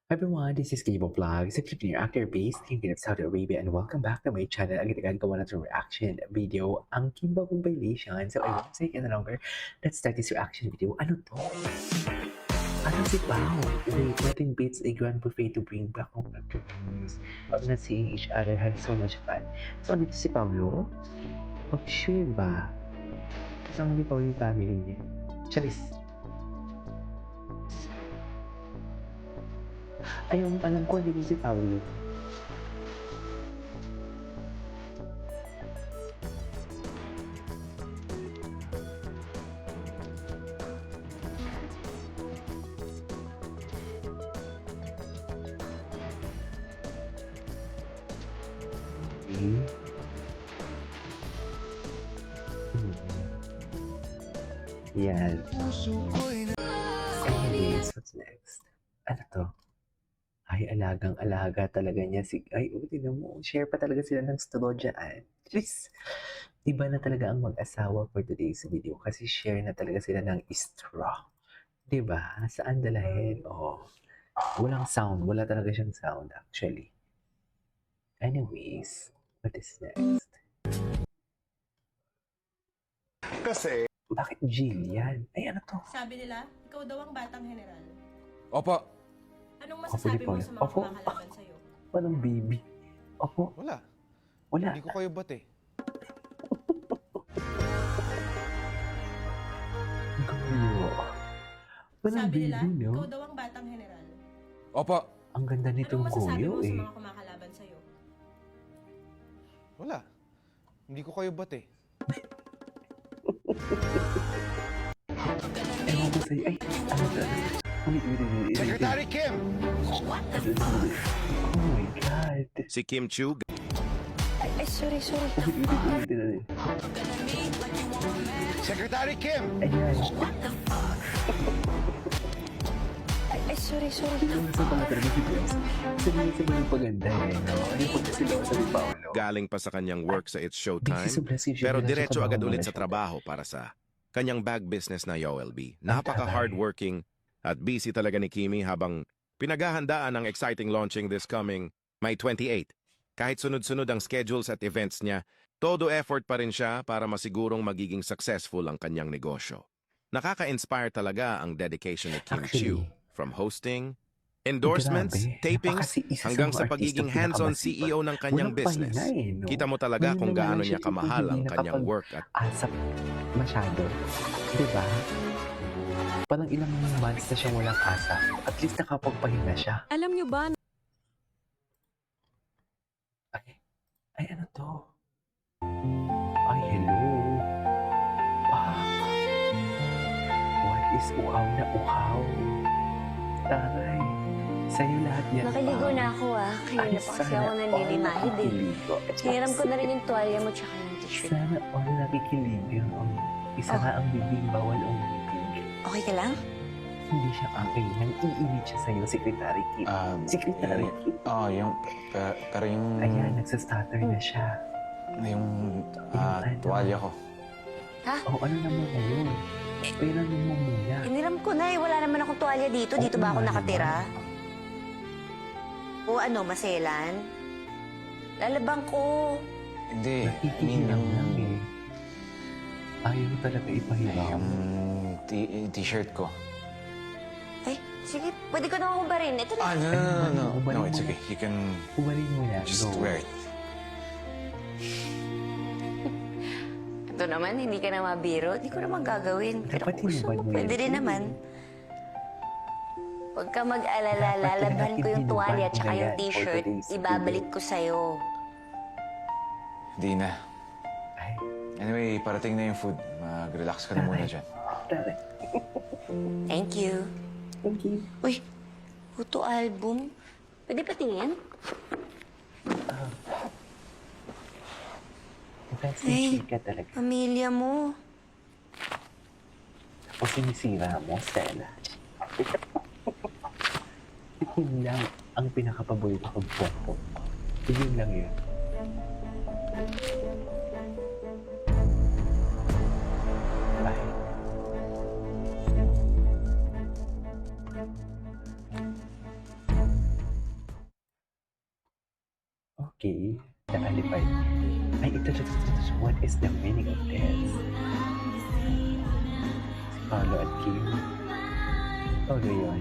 Hi everyone, this is Gable Vlogs, a Filipino actor based in Saudi Arabia, and welcome back to my channel. Agad gawa natin reaction video ang Kimba compilation. So I won't take any longer. Let's start this reaction video. Ano to? Ano si Pao? Wait, nothing beats a grand buffet to bring back home after years of not seeing each other had so much fun. So ano si Paulo? Sure ba? Kasama ni Paulo yung family niya. Charis. Ayun, alam ko, hindi ko si Paulo. Hmm. Yan. Anyways, what's next? Ano to? Ay, alagang-alaga talaga niya. Ay, tignan mo. Share pa talaga sila ng studio dyan. Please. Iba na talaga ang mag-asawa for today's video kasi share na talaga sila ng straw. Diba? Saan dalahin? Oh. Walang sound. Wala talaga siyang sound actually. Anyways, what is next? Kasi, Bakit Jill yan? Ay, ano to? Sabi nila, ikaw daw ang batang general. Opo. Anong masasabi mo sa mga Opo. kumakalaban sa'yo? Walang baby. Opo. Wala. Wala. Hindi ko kayo bate. Guyo. Walang Sabi nila, baby, ikaw no? daw ang batang general. Opo. Ang ganda Anong nitong masasabi guyo mo sa eh. mga kumakalaban sa'yo? Wala. Hindi ko kayo bate. Ewan ko sa'yo. Ay, ano to? Secretary Kim! Oh my God. Si Kim Chu, Ay, sorry. Ulit. Secretary Kim! Ayan. Ay, sorry. Tignan sa mga talaga si Prince. Sabi yung paganda eh, no? Ano yung pagkasilaw ni Paolo? galing pa sa kanyang work sa It's Busy Showtime, sa Brazil, pero syempre, diretso nasa agad trabaho ulit muna sa siya. trabaho para sa kanyang bag business na YOLB. Napaka-hardworking at busy talaga ni Kimi habang pinaghahandaan ang exciting launching this coming May 28. Kahit sunod-sunod ang schedules at events niya, todo effort pa rin siya para masigurong magiging successful ang kanyang negosyo. Nakaka-inspire talaga ang dedication ni Kim Chiu. Actually, From hosting, endorsements, grabe. tapings, Napaka- isa sa hanggang mga sa artistang pagiging hands-on pinakamasipag. CEO ng kanyang Walang business. pahinga eh, no? Kita mo talaga Ngayon kung na gaano lang niya siya kamahal ang hindi kanyang work at asap masyado. Diba? Parang ilang months na siyang walang asap. At least nakapagpahinga siya. Alam nyo ba, Ay, ano to? Ay, hello. What is uhaw na uhaw? Taray. Sa'yo lahat yan. nakaligo na ako Kanina pa kasi ako nalilimahid eh. Hiniram ko na rin yung tuwalya mo tsaka yung t-shirt. Sana all nakikiligan. Isa nga ang bibig, bawal ang bibig. Okay ka lang? Hindi siya okay. Nang iinit siya sa'yo, Secretary Kim. Secretary Kim. yung... Pero yung... Ayan, nagsastutter na siya. Yung Ano? tuwalya ko. Ano naman na yun? Pero mo muna. Hiniram ko na Wala naman akong tuwalya dito. Dito ba ako Oo nga nakatira? O ano, maselan? Lalabang ko. Hindi. Nakikihilang lang eh. Ayaw talaga ipahiram. Yung t-shirt ko. Ay, sige. Pwede ko naman hubarin. Ito na. No. Ubalin No, it's mo. okay. You can Ubalin mo yan. just Go. wear it. Ito naman, hindi ka na mabiro. Hindi ko naman gagawin. Pero Dapat kung gusto hinubad mo, mo yan. pwede rin naman. Huwag ka mag-alala. Dapat Lalaban ko yung hinubad tuwalya mo tsaka na yung yan for t-shirt. today's Ibabalik ko sa'yo. Hindi na. Ay, Anyway, parating na yung food. Mag-relax ka na muna dyan. taray. Thank you. Thank you. Uy, photo album. Pwede patingin? Fancy Ay. chika talaga. Pamilya mo. O sinisira mo, Stella. Yun lang ang pinakapaborito kong photo. Yun lang yun. Bye. Okay, the alipay. Ay, ito. What is the meaning of this? Si Paolo at Kim. Paolo yun.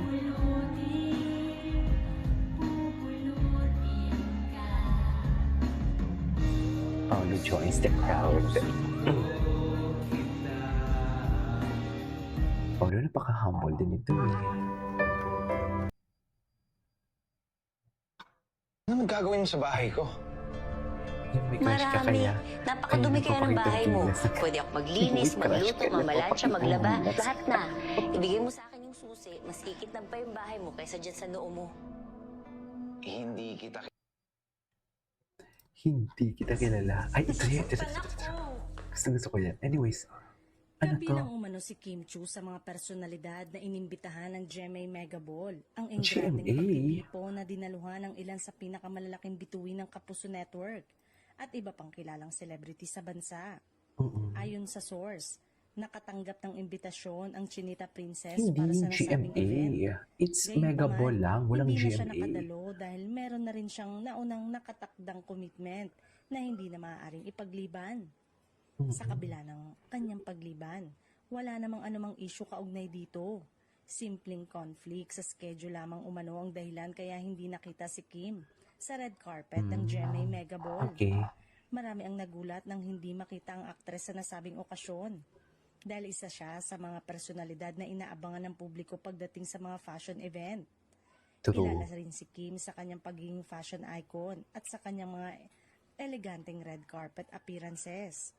Paolo joins the crowd. Paolo, napaka-humble din ito eh. Ano gagawin mo sa bahay ko? Yung may crush ka Marami. kaya. Napakadumi kaya ng bahay mo. Pwede ako maglinis, May crush magluto, ka na, mamalansya, papakita maglaba. mo. Lahat na. Ibigay mo sa akin yung susi, mas kikitnag pa yung bahay mo kaysa dyan sa noo mo. Hindi kita Hindi kita kilala. Ay, ito yun. Gusto ko yan. Anyways, ano to? Kabilang umano si Kim Chu sa mga personalidad na inimbitahan ng GMA Mega Ball. Ang enggranding GMA? pagtitipo na dinaluhan ng ilan sa pinakamalalaking bituin ng Kapuso Network at iba pang kilalang celebrity sa bansa. Ayon sa source, nakatanggap ng imbitasyon ang Chinita Princess Hindi para sa yung nasabing event. GMA. It's Gayunpaman, Mega Ball lang. Walang hindi na siya GMA. nakadalo dahil meron na rin siyang naunang nakatakdang commitment na hindi na maaaring ipagliban. Sa kabila ng kanyang pagliban, wala namang anumang issue kaugnay dito. Simpleng conflict sa schedule lamang umano ang dahilan kaya hindi nakita si Kim sa red carpet ng GMA Mega Ball. Okay. Marami ang nagulat nang hindi makita ang aktres sa nasabing okasyon. Dahil isa siya sa mga personalidad na inaabangan ng publiko pagdating sa mga fashion event. True. Kilala rin si Kim sa kanyang pagiging fashion icon at sa kanyang mga eleganteng red carpet appearances.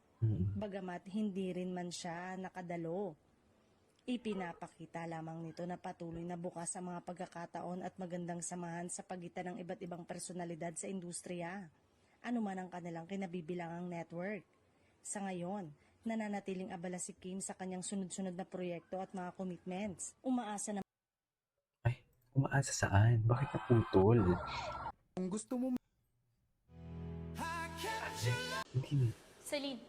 Bagamat hindi rin man siya nakadalo. Ipinapakita lamang nito na patuloy na bukas sa mga pagkakataon at magandang samahan sa pagitan ng iba't ibang personalidad sa industriya. Ano man ang kanilang kinabibilangang network. Sa ngayon, nananatiling abala si Kim sa kanyang sunod-sunod na proyekto at mga commitments. Umaasa na Ay, umaasa saan? Bakit naputol? Kung gusto mo Hindi. Celine,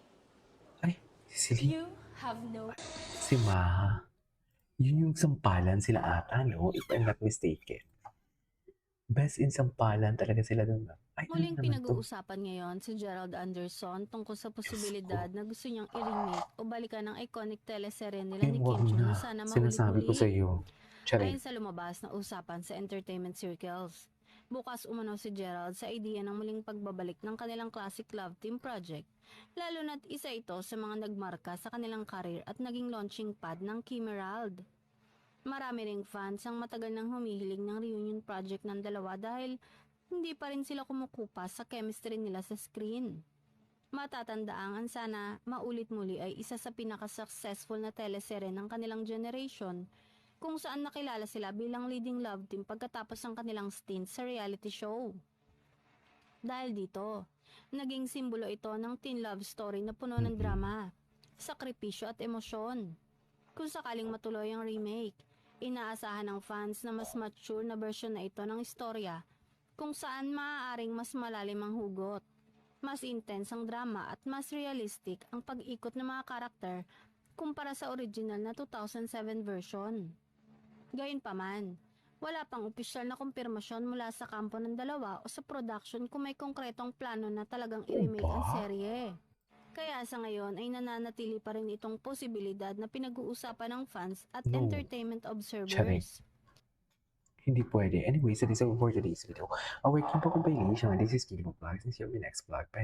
Ay, si Celine. you have no... Si Maha. Yun yung sampalan sila ata, no? If I'm not mistaken. Best in sampalan talaga sila dun. Ay, ano Muling naman to? pinag-uusapan ngayon si Gerald Anderson tungkol sa posibilidad na gusto niyang i-remake o balikan ang iconic teleserye nila Eh, ni wag Kim Chu na. na sana Sinasabi ko maulit-ulit. sa iyo. Charing. Ayon sa lumabas na usapan sa entertainment circles, bukas umano si Gerald sa idea ng muling pagbabalik ng kanilang classic love team project, lalo na't isa ito sa mga nagmarka sa kanilang career at naging launching pad ng Kim Herald. Marami ring fans ang matagal nang humihiling ng reunion project ng dalawa dahil hindi pa rin sila kumukupa sa chemistry nila sa screen. Matatandaang sana maulit muli ay isa sa pinaka-successful na teleserye ng kanilang generation kung saan nakilala sila bilang leading love team pagkatapos ng kanilang stint sa reality show. Dahil dito, naging simbolo ito ng teen love story na puno ng drama, sakripisyo at emosyon. Kung sakaling matuloy ang remake, inaasahan ng fans na mas mature na version na ito ng istorya kung saan maaaring mas malalim ang hugot, mas intense ang drama at mas realistic ang pag-ikot ng mga karakter kumpara sa original na 2007 version. Gayunpaman, wala pang opisyal na kumpirmasyon mula sa kampo ng dalawa o sa production kung may konkretong plano na talagang i-remake ang serye. Kaya sa ngayon ay nananatili pa rin itong posibilidad na pinag-uusapan ng fans at No. entertainment Charing. observers. Hindi pwede. Anyways, that is all for today's video. Our Kim Pao compilation. This is Kim Vlogs. And see you in the next vlog. Bye.